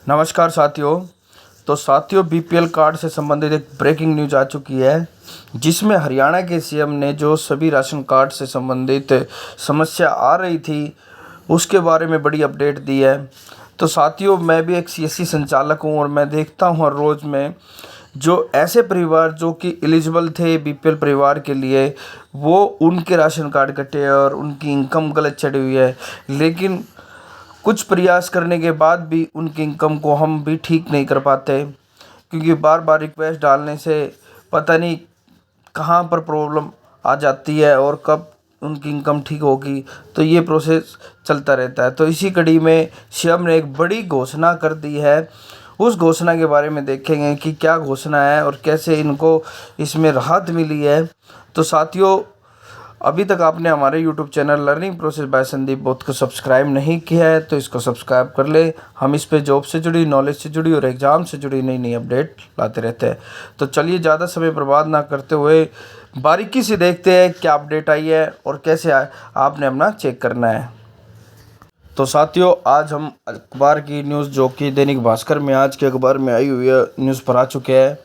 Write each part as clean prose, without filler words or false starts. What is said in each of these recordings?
नमस्कार साथियों। तो साथियों, बीपीएल कार्ड से संबंधित एक ब्रेकिंग न्यूज आ चुकी है, जिसमें हरियाणा के सीएम ने जो सभी राशन कार्ड से संबंधित समस्या आ रही थी उसके बारे में बड़ी अपडेट दी है। तो साथियों, मैं भी एक सीएससी संचालक हूं और मैं देखता हूं हर रोज़ में जो ऐसे परिवार जो कि एलिजिबल थे बीपीएल परिवार के लिए, वो उनके राशन कार्ड कटे और उनकी इनकम गलत चढ़ी हुई है। लेकिन कुछ प्रयास करने के बाद भी उनकी इनकम को हम भी ठीक नहीं कर पाते, क्योंकि बार बार रिक्वेस्ट डालने से पता नहीं कहाँ पर प्रॉब्लम आ जाती है और कब उनकी इनकम ठीक होगी। तो ये प्रोसेस चलता रहता है। तो इसी कड़ी में सीएम ने एक बड़ी घोषणा कर दी है। उस घोषणा के बारे में देखेंगे कि क्या घोषणा है और कैसे इनको इसमें राहत मिली है। तो साथियों, अभी तक आपने हमारे YouTube channel learning process by Sandeep both को सब्सक्राइब नहीं किया है तो इसको सब्सक्राइब कर ले। हम इस पे जॉब से जुड़ी, नॉलेज से जुड़ी और एग्ज़ाम से जुड़ी नई नई अपडेट लाते रहते हैं। तो चलिए, ज़्यादा समय बर्बाद ना करते हुए बारीकी से देखते हैं क्या अपडेट आई है और कैसे आपने अपना चेक करना है। तो साथियों, आज हम अखबार की न्यूज़ जो कि दैनिक भास्कर में आज के अखबार में आई हुई है न्यूज़ पर आ चुके हैं,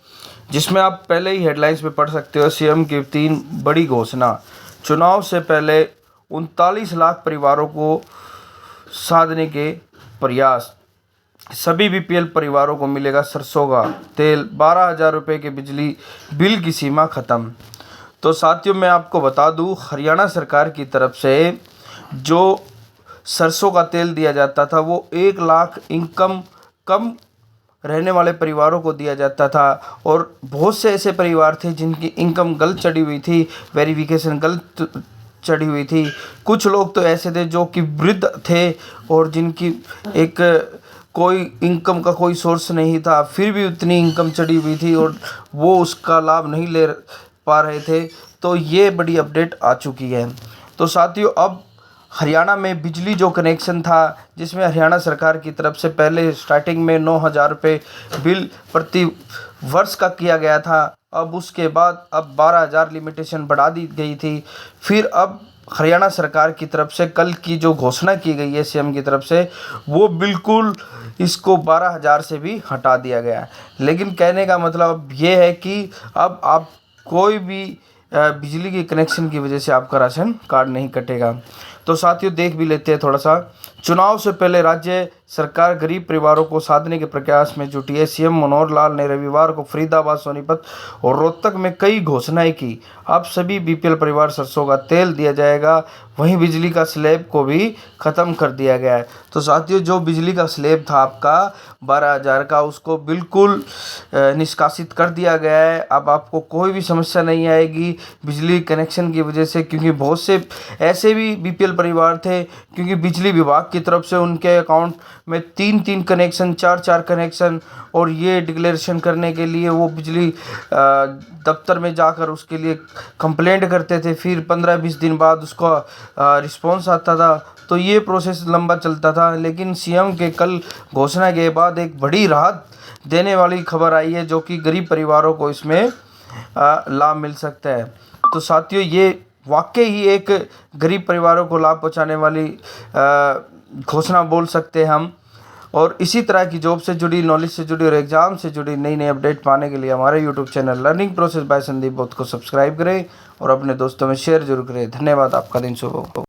जिसमें आप पहले ही हेडलाइंस पे पढ़ सकते हो। सीएम की 3 बड़ी घोषणा। चुनाव से पहले 39 लाख परिवारों को साधने के प्रयास। सभी बीपीएल परिवारों को मिलेगा सरसों का तेल। 12,000 रुपये के बिजली बिल की सीमा ख़त्म। तो साथियों, मैं आपको बता दूं, हरियाणा सरकार की तरफ से जो सरसों का तेल दिया जाता था वो 1 लाख इनकम कम रहने वाले परिवारों को दिया जाता था। और बहुत से ऐसे परिवार थे जिनकी इनकम गलत चढ़ी हुई थी, वेरिफिकेशन गलत चढ़ी हुई थी। कुछ लोग तो ऐसे थे जो कि वृद्ध थे और जिनकी एक कोई इनकम का कोई सोर्स नहीं था, फिर भी उतनी इनकम चढ़ी हुई थी और वो उसका लाभ नहीं ले पा रहे थे। तो ये बड़ी अपडेट आ चुकी है। तो साथियों, अब हरियाणा में बिजली जो कनेक्शन था, जिसमें हरियाणा सरकार की तरफ से पहले स्टार्टिंग में 9,000 रुपये बिल प्रति वर्ष का किया गया था, अब उसके बाद अब 12,000 लिमिटेशन बढ़ा दी गई थी। फिर अब हरियाणा सरकार की तरफ से कल की जो घोषणा की गई है सीएम की तरफ से, वो बिल्कुल इसको 12,000 से भी हटा दिया गया है। लेकिन कहने का मतलब ये है कि अब आप कोई भी बिजली के कनेक्शन की वजह से आपका राशन कार्ड नहीं कटेगा। तो साथियों, देख भी लेते हैं थोड़ा सा। चुनाव से पहले राज्य सरकार गरीब परिवारों को साधने के प्रयास में जुटी है। सीएम मनोहर लाल ने रविवार को फरीदाबाद, सोनीपत और रोहतक में कई घोषणाएं की। अब सभी बीपीएल परिवार सरसों का तेल दिया जाएगा। वहीं बिजली का स्लैब को भी ख़त्म कर दिया गया है। तो साथियों, जो बिजली का स्लैब था आपका 12,000 का, उसको बिल्कुल निष्कासित कर दिया गया है। अब आपको कोई भी समस्या नहीं आएगी बिजली कनेक्शन की वजह से, क्योंकि बहुत से ऐसे भी बीपीएल परिवार थे, क्योंकि बिजली विभाग की तरफ से उनके अकाउंट में 3-3 कनेक्शन, 4-4 कनेक्शन, और ये डिक्लेरेशन करने के लिए वो बिजली दफ्तर में जाकर उसके लिए कंप्लेंट करते थे। फिर 15-20 दिन बाद उसका रिस्पॉन्स आता था। तो ये प्रोसेस लंबा चलता था। लेकिन सीएम के कल घोषणा के बाद एक बड़ी राहत देने वाली खबर आई है, जो कि गरीब परिवारों को इसमें लाभ मिल सकता है। तो साथियों, ये वाकई ही एक गरीब परिवारों को लाभ पहुंचाने वाली घोषणा बोल सकते हैं हम। और इसी तरह की जॉब से जुड़ी, नॉलेज से जुड़ी और एग्ज़ाम से जुड़ी नई नई अपडेट पाने के लिए हमारे YouTube channel learning process by Sandeep both को सब्सक्राइब करें और अपने दोस्तों में शेयर जरूर करें। धन्यवाद। आपका दिन शुभ हो।